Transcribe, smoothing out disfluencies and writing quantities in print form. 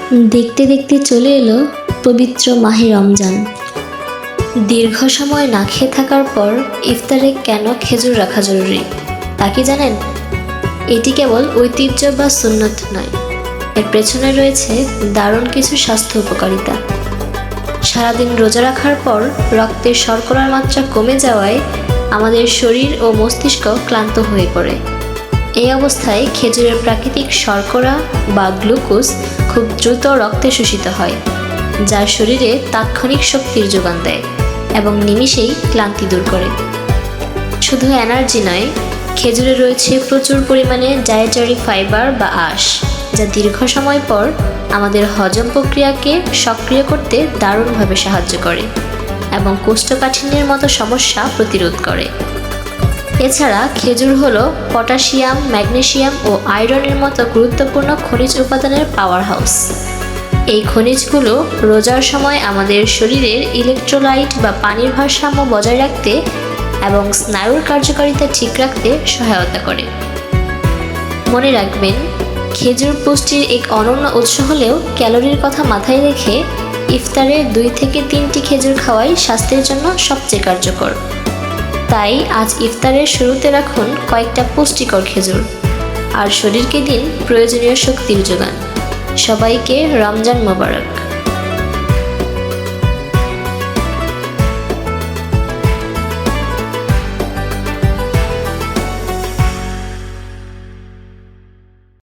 দেখতে দেখতে চলে এলো পবিত্র মাহে রমজান। দীর্ঘ সময় না খেয়ে থাকার পর ইফতারে কেন খেজুর রাখা জরুরি তা কি জানেন? এটি কেবল ঐতিহ্য বা সুন্নত নয়, এর পেছনে রয়েছে দারুণ কিছু স্বাস্থ্য উপকারিতা। সারাদিন রোজা রাখার পর রক্তের শর্করার মাত্রা কমে যাওয়ায় আমাদের শরীর ও মস্তিষ্ক ক্লান্ত হয়ে পড়ে। এই অবস্থায় খেজুরের প্রাকৃতিক শর্করা বা গ্লুকোজ খুব দ্রুত রক্তে শোষিত হয়, যা শরীরে তাৎক্ষণিক শক্তির যোগান দেয় এবং নিমিষেই ক্লান্তি দূর করে। শুধু এনার্জি নয়, খেজুরে রয়েছে প্রচুর পরিমাণে ডায়েটারি ফাইবার বা আঁশ, যা দীর্ঘ সময় পর আমাদের হজম প্রক্রিয়াকে সক্রিয় করতে দারুণভাবে সাহায্য করে এবং কোষ্ঠকাঠিন্যের মতো সমস্যা প্রতিরোধ করে। এছাড়া খেজুর হলো পটাশিয়াম, ম্যাগনেসিয়াম ও আয়রনের মতো গুরুত্বপূর্ণ খনিজ উপাদানের পাওয়ার হাউস। এই খনিজগুলো রোজার সময় আমাদের শরীরের ইলেকট্রোলাইট বা পানির ভারসাম্য বজায় রাখতে এবং স্নায়ুর কার্যকারিতা ঠিক রাখতে সহায়তা করে। মনে রাখবেন, খেজুর পুষ্টির এক অনন্য উৎস হলেও ক্যালোরির কথা মাথায় রেখে ইফতারে 2 থেকে 3টি খেজুর খাওয়াই স্বাস্থ্যের জন্য সবচেয়ে কার্যকর। তাই আজ ইফতারের শুরুতে রাখুন কয়েকটা পুষ্টিকর খেজুর আর শরীরকে দিন প্রয়োজনীয় শক্তির যোগান। সবাইকে রমজান মোবারক।